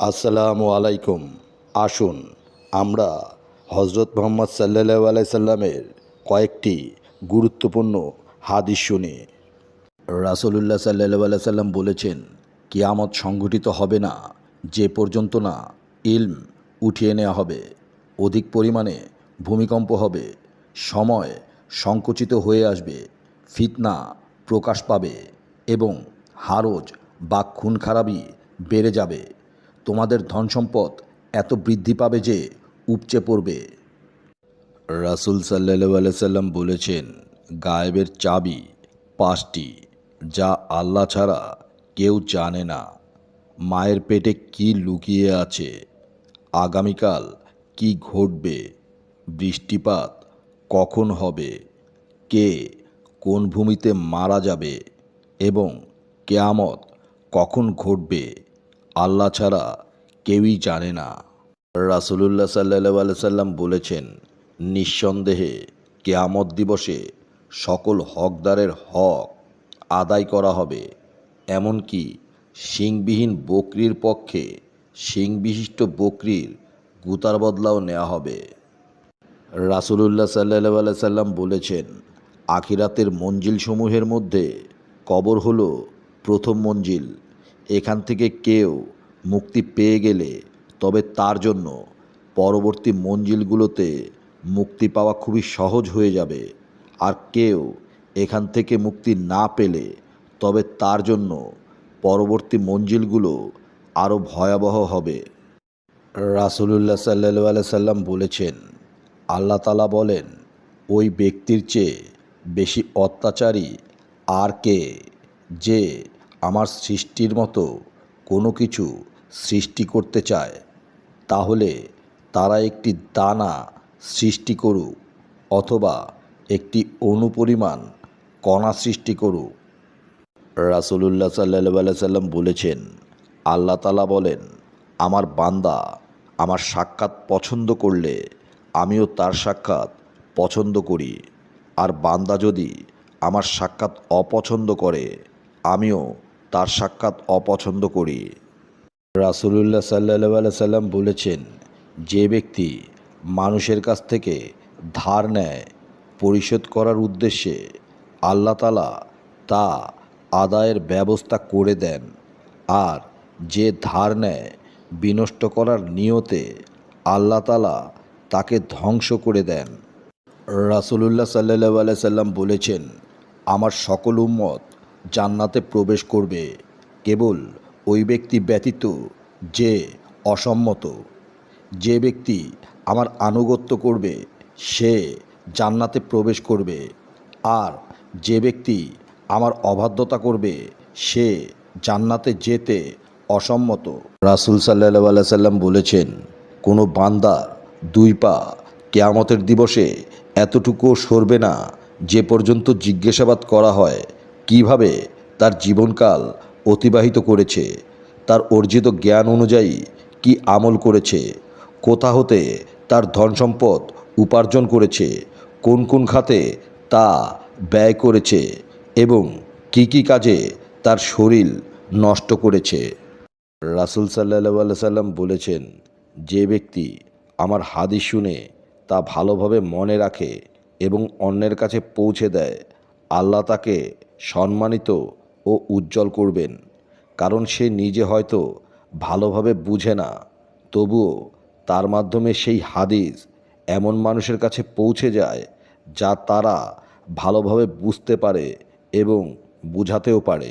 আসসালামু আলাইকুম। আসুন আমরা হজরত মুহাম্মদ সাল্লাল্লাহু আলাইহি সাল্লামের কয়েকটি গুরুত্বপূর্ণ হাদিস শুনি। রাসূলুল্লাহ সাল্লাল্লাহু আলাইহি সাল্লাম বলেছেন, কিয়ামত সংঘটিত হবে না যে পর্যন্ত না ইলম উঠিয়ে নেওয়া হবে, অধিক পরিমাণে ভূমিকম্প হবে, সময় সংকুচিত হয়ে আসবে, ফিতনা প্রকাশ পাবে এবং হারজ বা খুন খারাপি বেড়ে যাবে। তোমাদের ধনসম্পদ এত বৃদ্ধি পাবে যে উপচে পড়বে। রাসূল সাল্লাল্লাহু আলাইহি সাল্লাম বলেছেন, গায়েবের চাবি ৫টি, যা আল্লাহ ছাড়া কেউ জানে না। মায়ের পেটে কি লুকিয়ে আছে, আগামীকাল কি ঘটবে, বৃষ্টিপাত কখন হবে, কে কোন ভূমিতে মারা যাবে এবং কিয়ামত কখন ঘটবে, আল্লাহ ছাড়া কেউই জানে না। রাসূলুল্লাহ সাল্লাল্লাহু আলাইহি সাল্লাম বলেছেন, নিঃসন্দেহে কিয়ামত দিবসে সকল হকদারের হক আদায় করা হবে, এমনকি শিংবিহীন বকরির পক্ষে শিংবিশিষ্ট বকরির গুতার বদলাও নেওয়া হবে। রাসূলুল্লাহ সাল্লাল্লাহু আলাইহি সাল্লাম বলেছেন, আখিরাতের মঞ্জিলসমূহের মধ্যে কবর হলো প্রথম মঞ্জিল। এখান থেকে কেউ মুক্তি পেয়ে গেলে তবে তার জন্য পরবর্তী মঞ্জিলগুলোতে মুক্তি পাওয়া খুবই সহজ হয়ে যাবে, আর কেউ এখান থেকে মুক্তি না পেলে তবে তার জন্য পরবর্তী মঞ্জিলগুলো আরও ভয়াবহ হবে। রাসূলুল্লাহ সাল্লাল্লাহু আলাইহি সাল্লাম বলেছেন, আল্লাহ তাআলা বলেন, ওই ব্যক্তির চেয়ে বেশি অত্যাচারী আর কে, যে আমার সৃষ্টির মতো কোনো কিছু সৃষ্টি করতে চায়? তাহলে তারা একটি দানা সৃষ্টি করুক অথবা একটি অণুপরিমাণ কণা সৃষ্টি করুক। রাসূলুল্লাহ সাল্লাল্লাহু আলাইহি সাল্লাম বলেছেন, আল্লাহ তাআলা বলেন, আমার বান্দা আমার সাক্ষাৎ পছন্দ করলে আমিও তার সাক্ষাৎ পছন্দ করি, আর বান্দা যদি আমার সাক্ষাৎ অপছন্দ করে আমিও তার সাক্ষাৎ অপছন্দ করি। রাসূলুল্লাহ সাল্লাল্লাহু আলাইহি সাল্লাম বলেছেন, যে ব্যক্তি মানুষের কাছ থেকে ধার নেয় পরিশোধ করার উদ্দেশ্যে, আল্লাহ তাআলা তা আদায়ের ব্যবস্থা করে দেন, আর যে ধার নেয় বিনষ্ট করার নিয়তে, আল্লাহ তাআলা তাকে ধ্বংস করে দেন। রাসূলুল্লাহ সাল্লাল্লাহু আলাইহি সাল্লাম বলেছেন, আমার সকল উম্মত জান্নাতে প্রবেশ করবে, কেবল ওই ব্যক্তি ব্যতীত যে অসম্মত। যে ব্যক্তি আমার আনুগত্য করবে সে জান্নাতে প্রবেশ করবে, আর যে ব্যক্তি আমার অবাধ্যতা করবে সে জান্নাতে যেতে অসম্মত। রাসূল সাল্লাল্লাহু আলাইহি সাল্লাম বলেছেন, কোনো বান্দার দুই পা কিয়ামতের দিবসে এতটুকুও সরবে না যে পর্যন্ত জিজ্ঞাসাবাদ করা হয় কিভাবে তার জীবনকাল অতিবাহিত করেছে, তার অর্জিত জ্ঞান অনুযায়ী কি আমল করেছে, কোথা হতে তার ধনসম্পদ উপার্জন করেছে, কোন কোন খাতে তা ব্যয় করেছে এবং কি কি কাজে তার শরীর নষ্ট করেছে। রাসূল সাল্লাল্লাহু আলাইহি সাল্লাম বলেছেন, যে ব্যক্তি আমার হাদিস শুনে তা ভালোভাবে মনে রাখে এবং অন্যের কাছে পৌঁছে দেয়, আল্লাহ তাকে সম্মানিত ও উজ্জ্বল করবেন। কারণ সে নিজে হয়তো ভালোভাবে বুঝে না, তবুও তার মাধ্যমে সেই হাদিস এমন মানুষের কাছে পৌঁছে যায় যা তারা ভালোভাবে বুঝতে পারে এবং বুঝাতেও পারে।